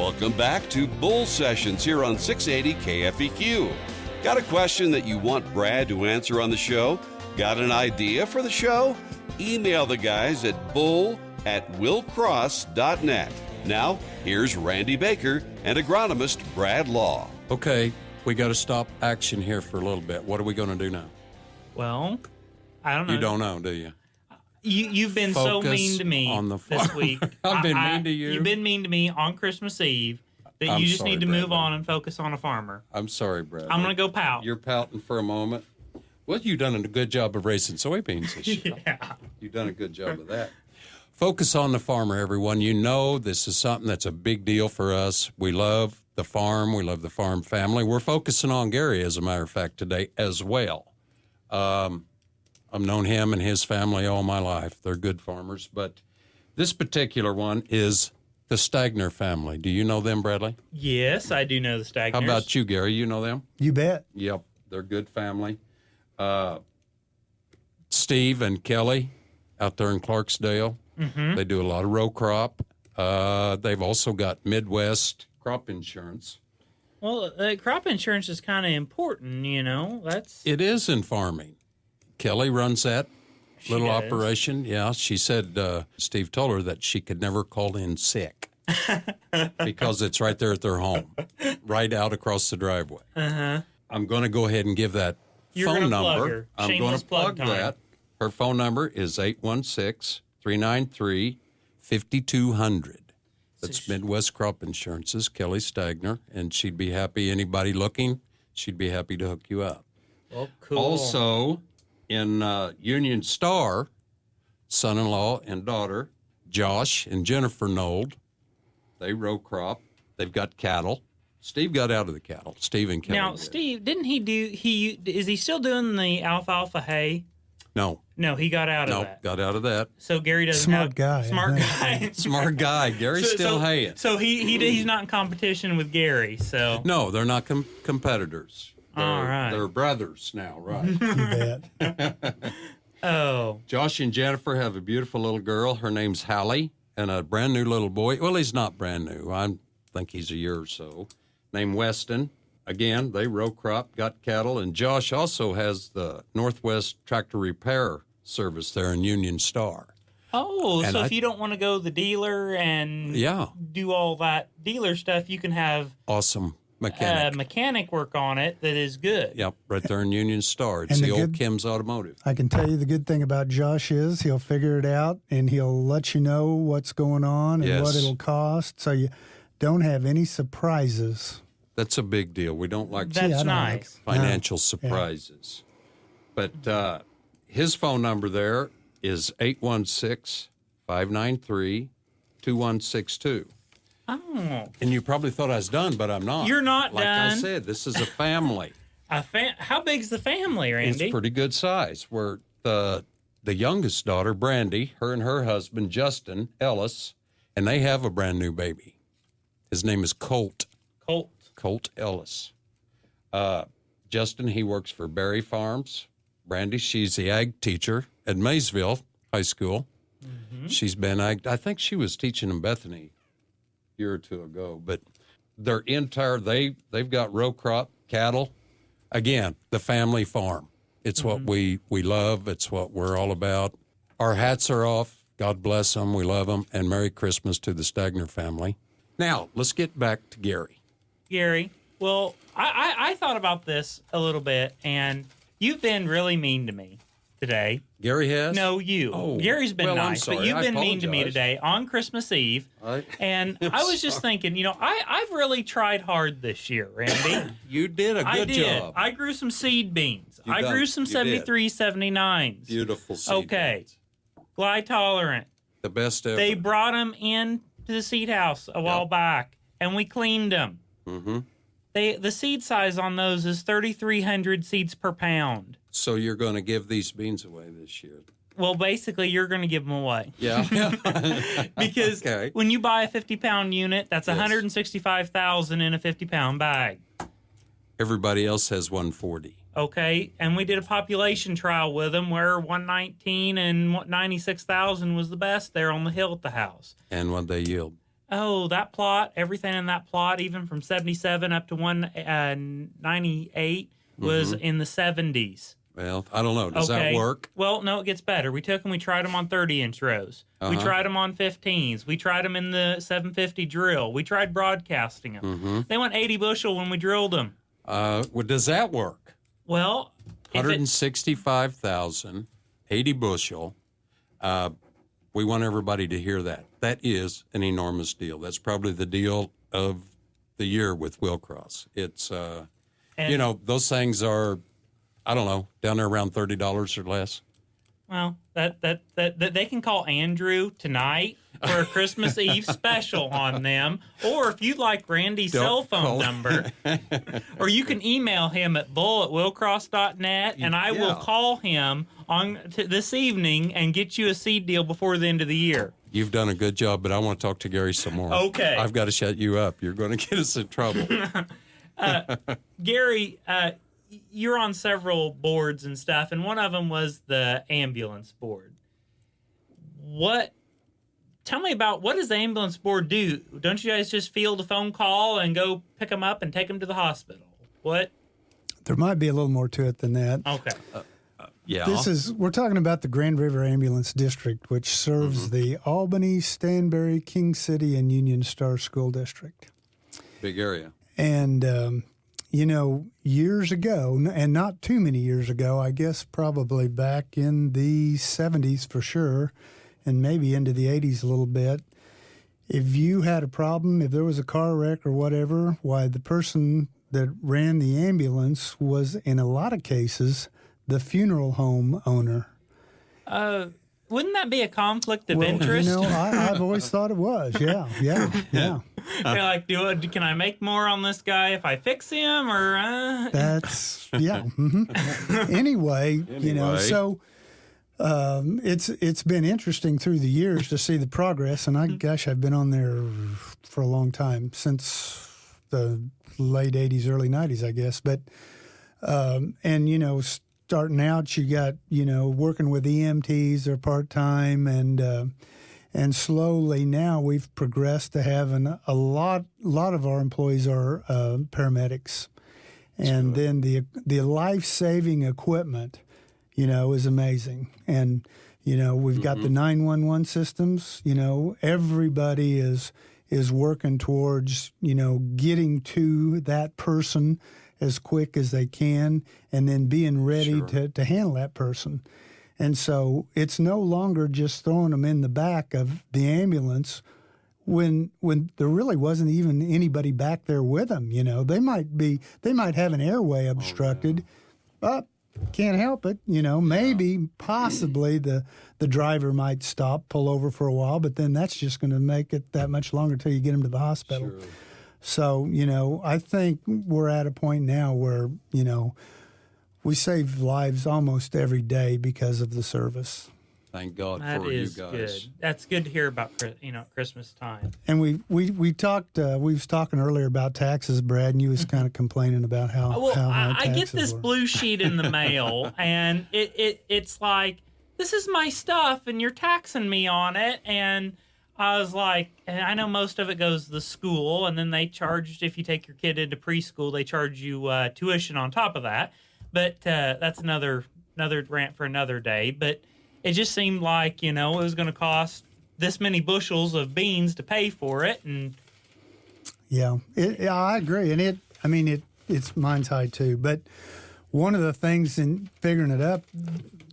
Welcome back to Bull Sessions here on 680 KFEQ. Got a question that you want Brad to answer on the show? Got an idea for the show? Email the guys at bull@willcross.net. Now, here's Randy Baker and agronomist Brad Law. Okay, we got to stop action here for a little bit. What are we going to do now? Well, I don't know. You don't know, do you? You've been Focus so mean to me on the this week. I've been mean to you. You've been mean to me on Christmas Eve that I'm you just sorry, need to Brad. move on and focus on a farmer. I'm sorry, Brad. I'm going to go pout. You're pouting for a moment. Well, you've done a good job of raising soybeans this year. Yeah. You've done a good job of that. Focus on the farmer, everyone. You know this is something that's a big deal for us. We love the farm. We love the farm family. We're focusing on Gary, as a matter of fact, today as well. I've known him and his family all my life. They're good farmers. But this particular one is the Stagner family. Do you know them, Bradley? Yes, I do know the Stagners. How about you, Gary? You know them? You bet. Yep, they're good family. Steve and Kelly out there in Clarksdale, they do a lot of row crop. They've also got Midwest crop insurance. Well, crop insurance is kind of important, you know. It is in farming. Kelly runs that little does. operation. Yeah, she said Steve told her that she could never call in sick because it's right there at their home, right out across the driveway. I'm going to go ahead and give that You're phone gonna plug number. her. I'm going Shameless to plug plug time. that. Her phone number is 816-393-5200. That's Midwest Crop Insurance's Kelly Stagner, and she'd be happy. Anybody looking, she'd be happy to hook you up. Well, cool. Also, in Union Star, son-in-law and daughter, Josh and Jennifer Nold, they row crop. They've got cattle. Steve got out of the cattle. Steve and Kelly Now, did. Steve, didn't he is he still doing the alfalfa hay? No, No, he got out of no, that. got out of that. So Gary doesn't Smart have... guy, I Smart think. guy. Smart guy. Gary's still haying. So he's not in competition with Gary, so... No, they're not competitors. All right. They're brothers now, right? You bet. Oh. Josh and Jennifer have a beautiful little girl. Her name's Hallie, and a brand new little boy. Well, he's not brand new. I think he's a year or so. Named Weston. Again, they row crop, got cattle, and Josh also has the Northwest Tractor Repair Service there in Union Star. Oh, And so if you don't want to go the dealer and Yeah. do all that dealer stuff, you can have Awesome a mechanic. mechanic work on it that is good. Yep, right there in Union Star. It's And the the old good- Kim's Automotive. I can tell you the good thing about Josh is he'll figure it out and he'll let you know what's going on and Yes. what it'll cost, so you don't have any surprises. That's a big deal. We don't like That's I don't nice. financial surprises. But his phone number there is 816-593-2162. Oh. And you probably thought I was done, but I'm not. You're not like I done. said, this is a family. How big's the family, Randy? It's pretty good size. We're the youngest daughter, Brandy, her and her husband, Justin Ellis, and they have a brand new baby. His name is Colt Ellis. Justin, he works for Berry Farms. Brandy, she's the ag teacher at Maysville High School. Mm-hmm. She's been I think she was teaching in Bethany a year or two ago. But their entire, they've got row crop, cattle. Again, the family farm. It's what we love. It's what we're all about. Our hats are off. God bless them. We love them. And Merry Christmas to the Stagner family. Now, let's get back to Gary. Gary, well, I thought about this a little bit, and you've been really mean to me today. Gary has? No, you. Oh, Gary's been well, I'm nice, but sorry. you've I been mean to me apologize. today on Christmas Eve. And I'm I was just sorry. thinking, you know, I've really tried hard this year, Randy. You did a I good did. job. I grew some seed beans. You I done- grew some you did. 73, 79s. Beautiful seed Okay. beans. Glide tolerant. The best ever. They brought them in to the seed house a while back, and we cleaned them. Mm-hmm. The seed size on those is 3,300 seeds per pound. So you're going to give these beans away this year? Well, basically, you're going to give them away. Yeah. Because Okay. when you buy a 50-pound unit, that's Yes. $165,000 in a 50-pound bag. Everybody else has 140. Okay, and we did a population trial with them where 119 and 96,000 was the best there on the hill at the house. And what they yield? that plot, everything in that plot, even from 77 up to 198, was in the 70s. Well, I don't know. Does that work? Well, no, it gets better. We took them, we tried them on 30-inch rows. We tried them on 15s. We tried them in the 750 drill. We tried broadcasting them. They went 80 bushel when we drilled them. Well, does that work? Well, 165,000, 80 bushel. We want everybody to hear that. That is an enormous deal. That's probably the deal of the year with Willcross. It's, those things are, I don't know, down there around $30 or less. Well, that they can call Andrew tonight for a Christmas Eve special on them, or if you'd like Randy's cell phone number, or you can email him at bull@willcross.net, and I will call him on this evening and get you a seed deal before the end of the year. You've done a good job, but I want to talk to Gary some more. Okay. I've got to shut you up. You're going to get us in trouble. Gary, you're on several boards and stuff, and one of them was the ambulance board. Tell me about, what does the ambulance board do? Don't you guys just field a phone call and go pick them up and take them to the hospital? What? There might be a little more to it than that. Okay. Yeah. We're talking about the Grand River Ambulance District, which serves the Albany, Stanberry, King City, and Union Star School District. Big area. And, years ago, and not too many years ago, I guess probably back in the 70s for sure, and maybe into the 80s a little bit, if you had a problem, if there was a car wreck or whatever, why the person that ran the ambulance was, in a lot of cases, the funeral home owner. Wouldn't that be a conflict of interest? I've always thought it was. Yeah. You're like, can I make more on this guy if I fix him, or? That's Anyway, so it's been interesting through the years to see the progress, and I've been on there for a long time, since the late 80s, early 90s, I guess. But starting out, you got, working with EMTs, they're part-time, and slowly now we've progressed to having a lot of our employees are paramedics. And then the life-saving equipment, is amazing. And, we've got the 911 systems, everybody is working towards, getting to that person as quick as they can, and then being ready to handle that person. And so it's no longer just throwing them in the back of the ambulance when there really wasn't even anybody back there with them. They might have an airway obstructed, but can't help it. Maybe possibly the driver might stop, pull over for a while, but then that's just going to make it that much longer till you get them to the hospital. Sure. So, I think we're at a point now where, we save lives almost every day because of the service. Thank God that for is you guys. Good. That's good to hear about, Christmas time. And we talked, we was talking earlier about taxes, Brad, and you was kind of complaining about how high I get this blue sheet in the mail, and it's like, this is my stuff, and you're taxing me on it, and I was like, and I know most of it goes to the school, and then they charge, if you take your kid into preschool, they charge you tuition on top of that. But that's another rant for another day. But it just seemed like, it was going to cost this many bushels of beans to pay for it. And yeah, I agree. And it's mine's high too. But one of the things in figuring it up,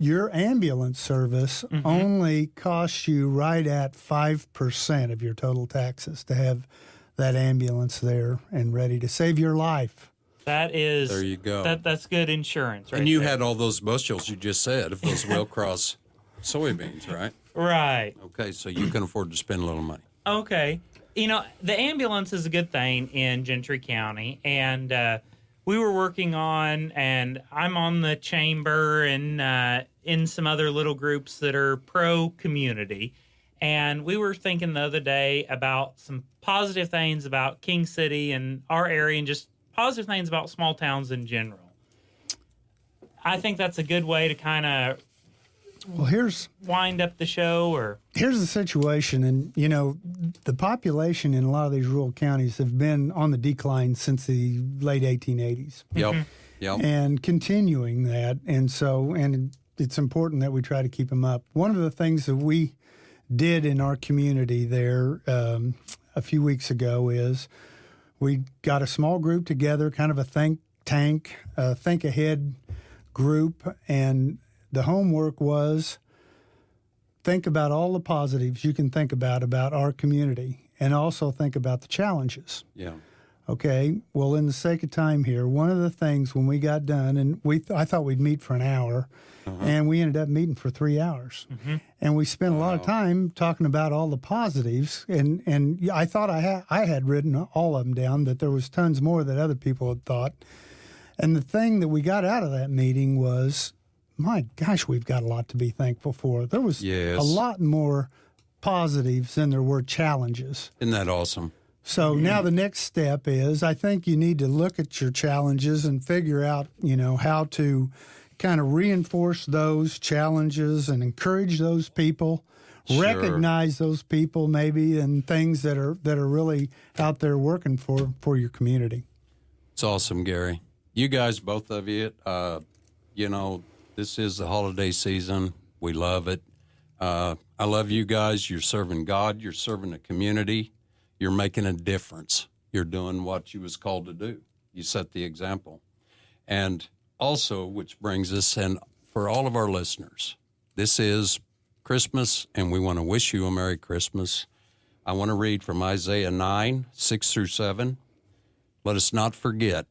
your ambulance service only costs you right at 5% of your total taxes to have that ambulance there and ready to save your life. That is, there you go. That's good insurance, right? And you had all those bushels you just said of those Willcross soybeans, right? Right. Okay, so you can afford to spend a little money. Okay. The ambulance is a good thing in Gentry County, and we were working on, and I'm on the chamber and in some other little groups that are pro-community, and we were thinking the other day about some positive things about King City and our area, and just positive things about small towns in general. I think that's a good way to kind of wind up the show? Or here's the situation, and the population in a lot of these rural counties have been on the decline since the late 1880s. Yep. Yep. And continuing that, and it's important that we try to keep them up. One of the things that we did in our community there a few weeks ago is we got a small group together, kind of a think ahead group, and the homework was think about all the positives you can think about our community, and also think about the challenges. Yeah. Okay, well, in the sake of time here, one of the things when we got done, and I thought we'd meet for an hour, and we ended up meeting for 3 hours. And we spent a lot of time talking about all the positives, and I thought I had written all of them down, but there was tons more that other people had thought. And the thing that we got out of that meeting was, my gosh, we've got a lot to be thankful for. There was a lot more positives than there were challenges. Isn't that awesome? So now the next step is, I think you need to look at your challenges and figure out, how to kind of reinforce those challenges and encourage those people, recognize those people maybe, and things that are really out there working for your community. It's awesome, Gary. You guys, both of you, this is the holiday season. We love it. I love you guys. You're serving God. You're serving the community. You're making a difference. You're doing what you was called to do. You set the example. And also, which brings us, and for all of our listeners, this is Christmas, and we want to wish you a Merry Christmas. I want to read from Isaiah 9, 6 through 7. Let us not forget,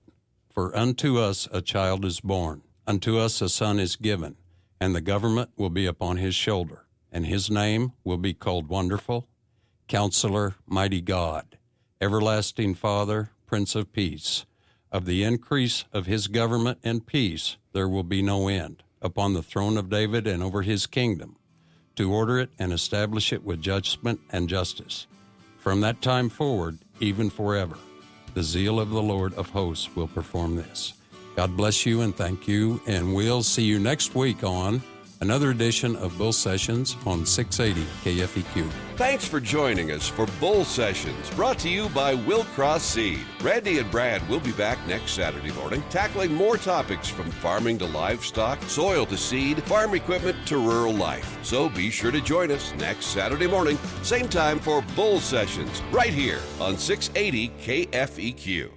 for unto us a child is born, unto us a son is given, and the government will be upon his shoulder, and his name will be called Wonderful, Counselor, Mighty God, Everlasting Father, Prince of Peace. Of the increase of his government and peace there will be no end, upon the throne of David and over his kingdom, to order it and establish it with judgment and justice. From that time forward, even forever, the zeal of the Lord of hosts will perform this. God bless you and thank you, and we'll see you next week on another edition of Bull Sessions on 680 KFEQ. Thanks for joining us for Bull Sessions, brought to you by Willcross Seed. Randy and Brad will be back next Saturday morning, tackling more topics from farming to livestock, soil to seed, farm equipment to rural life. So be sure to join us next Saturday morning, same time for Bull Sessions, right here on 680 KFEQ.